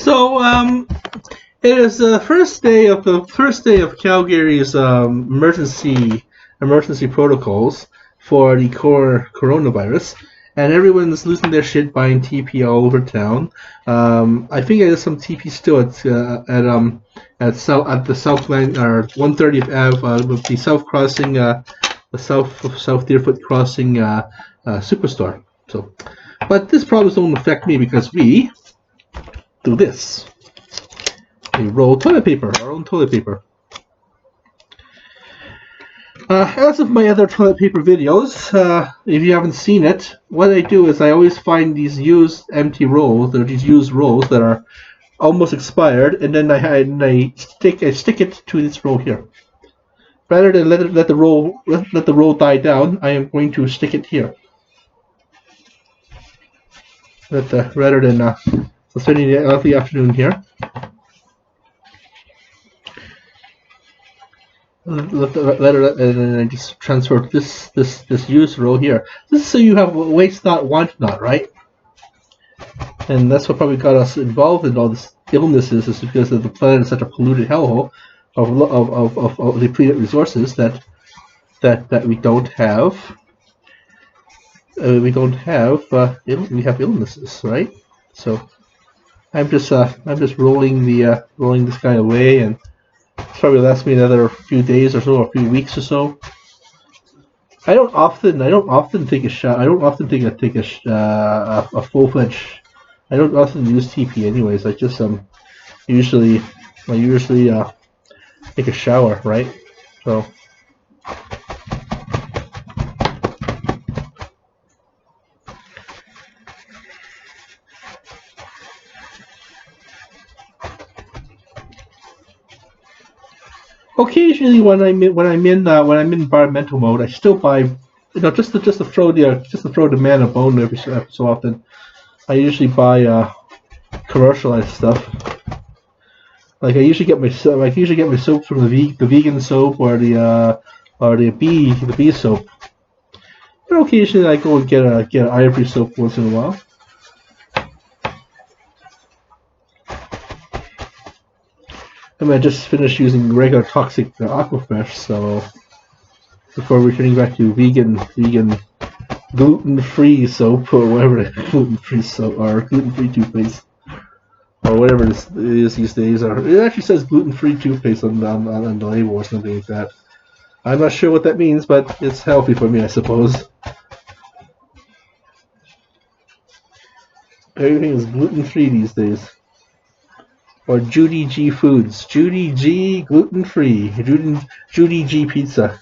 It is the first day of Calgary's emergency protocols for the coronavirus, and everyone's losing their shit buying TP all over town. I think there's some TP still at the Southland or 130th Ave with the South Crossing, the South Deerfoot Crossing superstore. So, but this problem don't affect me because we do this. We roll toilet paper, our own toilet paper. As of my other toilet paper videos, if you haven't seen it, what I do is I always find these used empty rolls, or these used rolls that are almost expired, and then I stick it to this roll here. Rather than let the roll die down, I am going to stick it here. Rather than spending the afternoon here. And then I just transfer this used roll here. This is so you have waste not, want not, right? And that's what probably got us involved in all this illnesses, is because of the planet is such a polluted hellhole of depleted resources that we don't have. We have illnesses, right? So I'm just rolling this guy away, and it's probably last me another few days or so, or a few weeks or so. I don't often take a shot. I don't often take a full-fledged. I don't often use TP anyways. I just usually take a shower, right? So. Occasionally, when I'm in environmental mode, I still buy, just to throw the man a bone every so often. I usually buy commercialized stuff. Like I usually get my soap from the vegan soap or the bee soap. But occasionally, I go and get an ivory soap once in a while. I just finished using regular toxic Aquafresh, so before returning back to vegan gluten-free soap or whatever it is, gluten-free soap or gluten-free toothpaste or whatever it is these days. Or it actually says gluten-free toothpaste on the label or something like that. I'm not sure what that means, but it's healthy for me, I suppose. Everything is gluten-free these days. Or Judy G Foods. Judy G gluten-free. Judy G Pizza.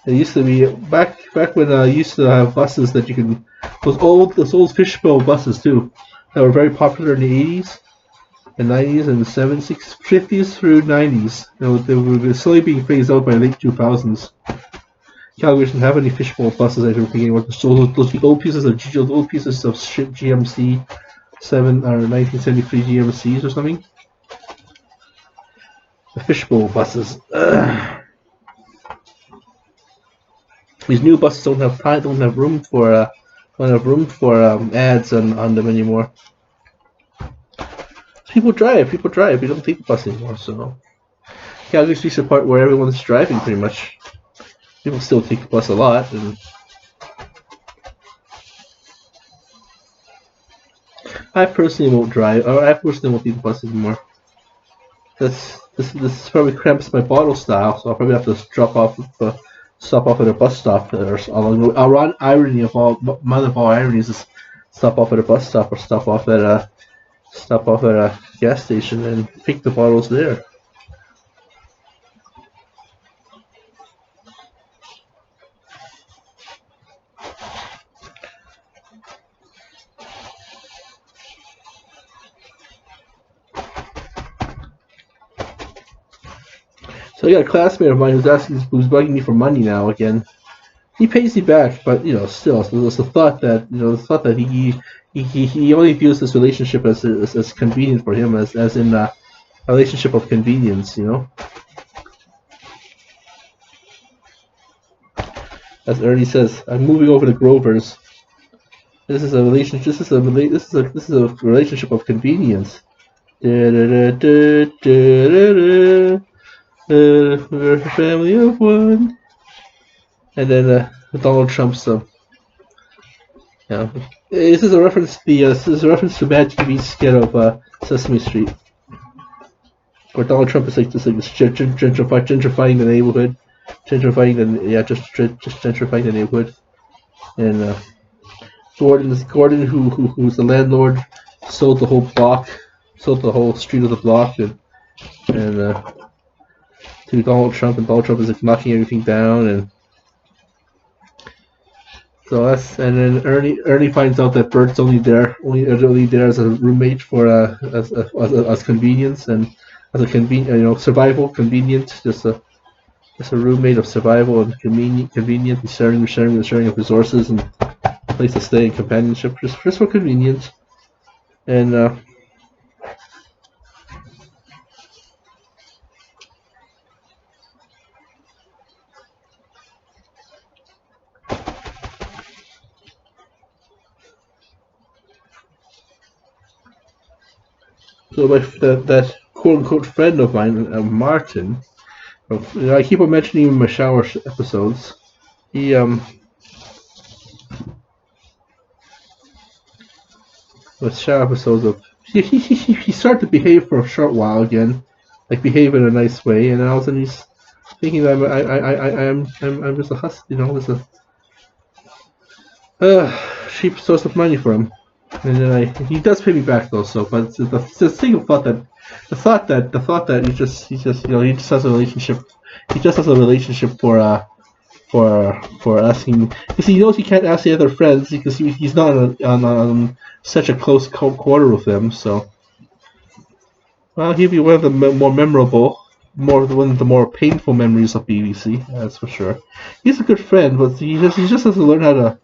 It used to be back when I used to have buses that you can, those old fishbowl buses too, that were very popular in the 80s, and 90s, and the 70s, 50s through 90s. They were slowly being phased out by late 2000s. Calgary didn't have any fishbowl buses. I don't think anymore. Those old pieces of GMC 7 or 1973 GMCs or something. The fishbowl buses. These new buses don't have room for ads on them anymore. People drive. We don't take the bus anymore. So Calgary's reached a part where everyone's driving pretty much. People still take the bus a lot, and I personally won't drive, or I personally won't take the bus anymore. This probably cramps my bottle style, so I'll probably have to stop off at a bus stop, or around irony of all ironies is stop off at a bus stop or stop off at a gas station and pick the bottles there. So I got a classmate of mine who's bugging me for money now again. He pays me back, but still, so there's the thought that he only views this relationship as convenient for him, as in a relationship of convenience, As Ernie says, I'm moving over to Grover's. This is a relationship of convenience. We're a family of one. And then Donald Trump's yeah. This is a reference. This is a reference to Mad TV's skit of Sesame Street, where Donald Trump is like just gentrifying the neighborhood, just gentrifying the neighborhood, and Gordon who's the landlord sold the whole block, sold the whole street of the block, and to Donald Trump, and Donald Trump is like knocking everything down, and so and then Ernie finds out that Bert's only there as a roommate for as convenience, and as a survival convenience, just a roommate of survival and convenient and sharing of resources and place to stay and companionship, just for convenience. And so that quote unquote friend of mine, Martin, I keep on mentioning him in my shower episodes. He with shower episodes of he started to behave for a short while again, like behave in a nice way, and then all of a sudden he's thinking that I'm just a hustle, just a cheap source of money for him. And then he does pay me back though. So, but it's the single thought that the thought that he just he just has a relationship. He just has a relationship for asking, because he knows he can't ask the other friends because he's not on such a close quarter with them. So, well, he'll be one of the more memorable, one of the more painful memories of BBC. That's for sure. He's a good friend, but he just has to learn how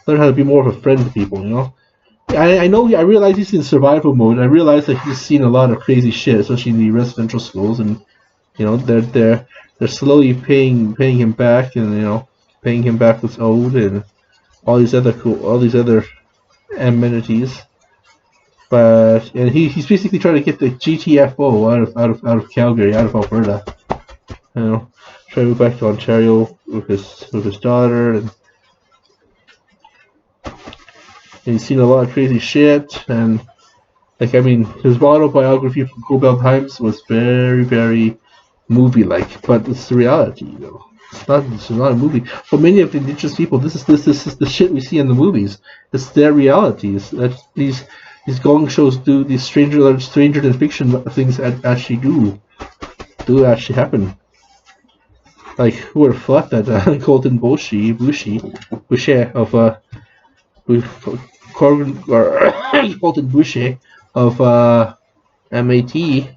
to be more of a friend to people. I realize he's in survival mode. I realize that he's seen a lot of crazy shit, especially in the residential schools, and they're slowly paying him back, and paying him back what's owed, and all these other amenities. And he's basically trying to get the GTFO out of Calgary, out of Alberta. Trying to move back to Ontario with his daughter, and he's seen a lot of crazy shit, and his autobiography from Cool Bell Times was very, very movie-like, but it's the reality, It's not a movie. For many of the indigenous people, this is the shit we see in the movies. It's their realities. That these gong shows do, these stranger than fiction things actually do actually happen. Like, who would have thought that Colton Boucher of Colton Boucher of MAT,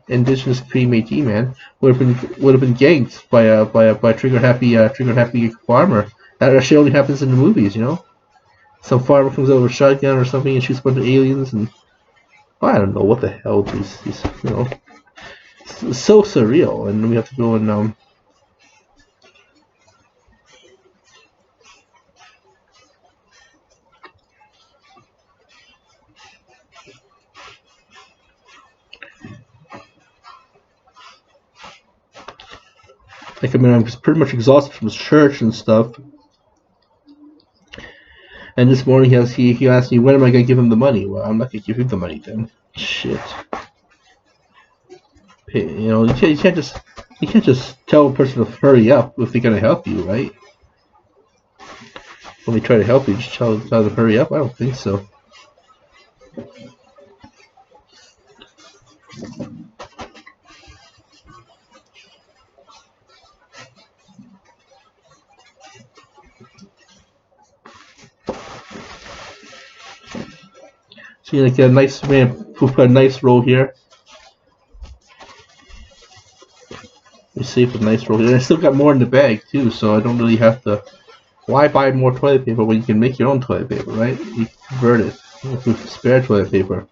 Indigenous Cree Métis man, would have been ganked by a trigger happy farmer. That actually only happens in the movies, Some farmer comes out with a shotgun or something and shoots a bunch of aliens, and I don't know what the hell these it's so surreal, and we have to go and I'm pretty much exhausted from church and stuff. And this morning he asked me, when am I going to give him the money? Well, I'm not going to give him the money then. Shit. You can't just tell a person to hurry up if they're going to help you, right? When they try to help you, just tell them to hurry up? I don't think so. See, like a nice man who put a nice roll here. You see, put a nice roll here. And I still got more in the bag too, so I don't really have to. Why buy more toilet paper when you can make your own toilet paper, right? You convert it to spare toilet paper.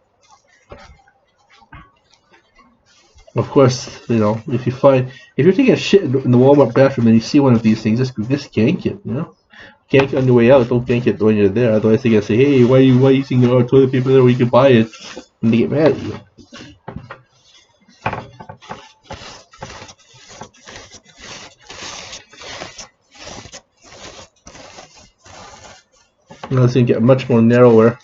Of course, if you're taking a shit in the Walmart bathroom and you see one of these things, just gank it, Gank it on the way out, don't gank it when you're there. Otherwise they're gonna say, hey, why are you using our toilet paper there where you can buy it? And they get mad at you. Now it's going to get much more narrower.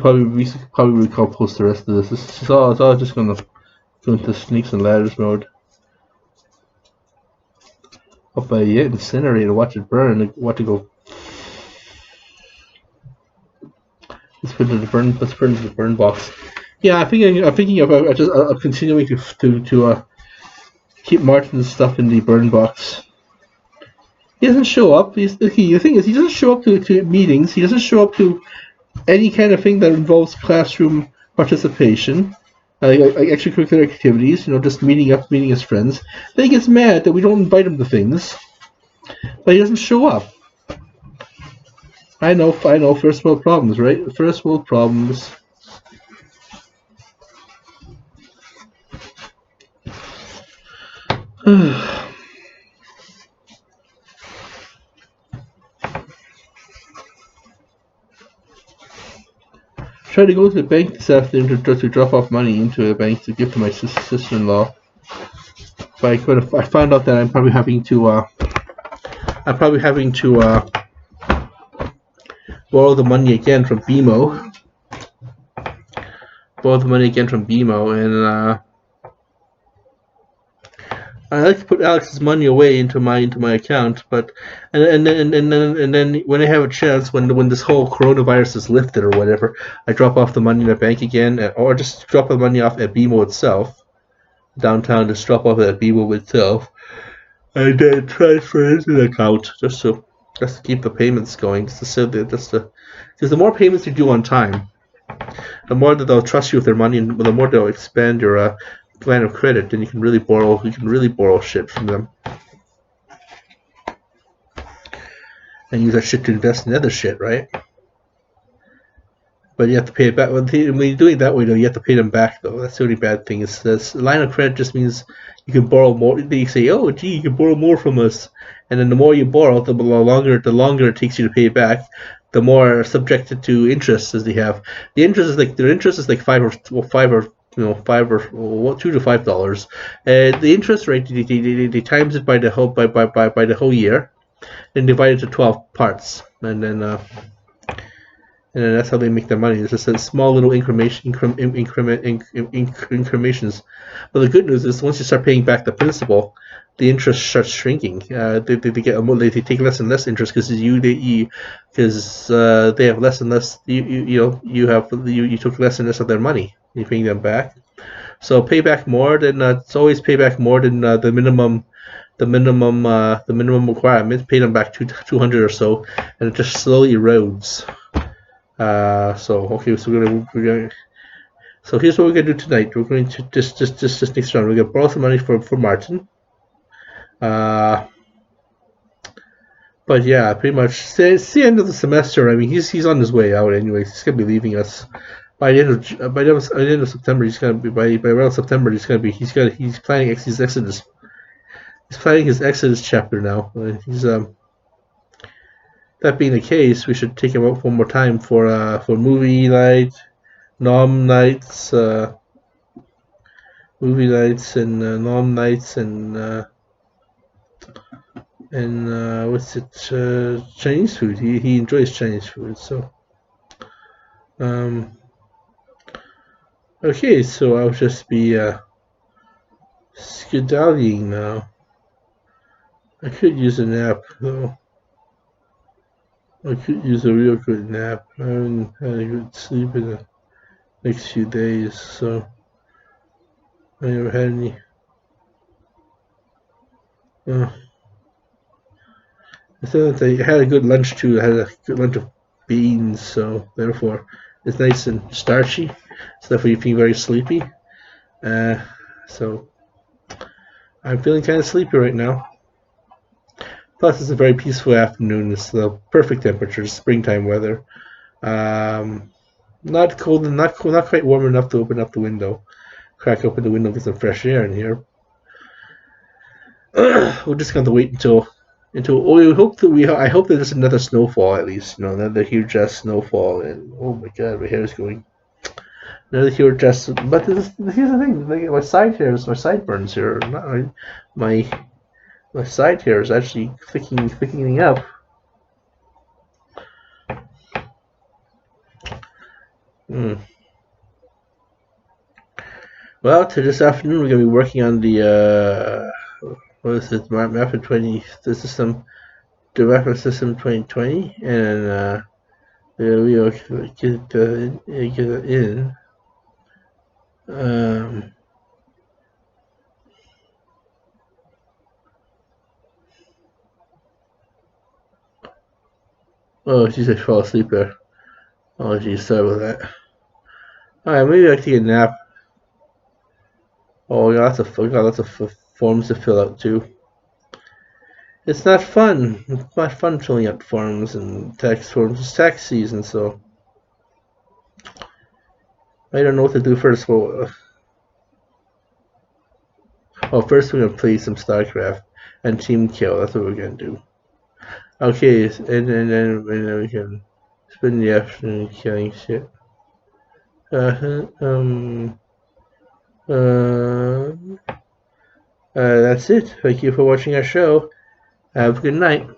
We should probably recompost the rest of this. It's all just gonna go into snakes and ladders mode. Up by the incinerator, watch it burn. Watch it go. Let's put it in the burn. Let's put it in the burn box. Yeah, I'm thinking of continuing to keep Martin's stuff in the burn box. He doesn't show up. The thing is, he doesn't show up to meetings. He doesn't show up to any kind of thing that involves classroom participation, like extracurricular activities, just meeting his friends. Then he gets mad that we don't invite him to things, but he doesn't show up. I know, first world problems, right? First world problems. Tried to go to the bank this afternoon to drop off money into the bank to give to my sister-in-law, but I found out that I'm probably having to borrow the money again from BMO. And I like to put Alex's money away into my account, but and then when I have a chance, when this whole coronavirus is lifted or whatever, I drop off the money in the bank again, or just drop the money off at BMO itself, downtown. Just drop off at BMO itself, and then transfer it into the account just to keep the payments going. Because the more payments you do on time, the more that they'll trust you with their money, and the more they'll expand your line of credit. Then you can really borrow shit from them, and use that shit to invest in other shit, right? But you have to pay it back. When you do it that way, though, you have to pay them back, though. That's the only bad thing. Is this line of credit just means you can borrow more. They say, "Oh, gee, you can borrow more from us," and then the more you borrow, the longer it takes you to pay it back. The more subjected to interest as they have. The interest is like $5 or $2 to $5. The interest rate they times it by the whole year, and divide it to 12 parts, and then that's how they make their money. It's just a small little incremations. But the good news is once you start paying back the principal, the interest starts shrinking. They take less and less interest because they have less and less. You took less and less of their money. You're paying them back. So pay back more than it's always pay back more than the minimum requirement. Pay them back 200 or so, and it just slowly erodes. So here's what we're gonna do tonight. We're going to just next round. We're gonna borrow some money for Martin. But yeah, pretty much it's the end of the semester. I mean, he's on his way out anyway. He's gonna be leaving us by the end of September. He's gonna be by around September. He's planning his exodus. He's planning his exodus chapter now. That being the case, we should take him out one more time for movie night, nom nights, and nom nights, and what's it? Chinese food. He enjoys Chinese food, so. Okay, so I'll just be skedaddling now. I could use a nap though. I could use a real good nap. I haven't had a good sleep in the next few days, so I never had any. I thought that I had a good lunch too. I had a good lunch of beans, so therefore it's nice and starchy. So therefore you feel very sleepy. So I'm feeling kind of sleepy right now. Plus, it's a very peaceful afternoon. It's the perfect temperature, springtime weather. Not cold and not cool, not quite warm enough to open up the window. Crack open the window, get some fresh air in here. We're just going to wait until we hope that I hope that there's another snowfall at least. Another huge snowfall. And oh my god, my hair is going. Another huge but here's the thing: like, my side hairs, my sideburns here, not my my side hair is actually thickening up. Hmm. Well, to this afternoon we're going to be working on the what is it? Mapper 20, the Mapper System 2020, and we'll get it in. Um, oh, geez, I fell asleep there. Oh, geez, sorry about that. Alright, maybe I can take a nap. Oh, I got lots of forms to fill out too. It's not fun. It's not fun filling out forms and tax forms. It's tax season, so I don't know what to do first. Well, first we're gonna play some StarCraft and Team Kill. That's what we're gonna do. Okay, and then we can spend the afternoon killing shit. Uh, um, uh, that's it. Thank you for watching our show. Have a good night.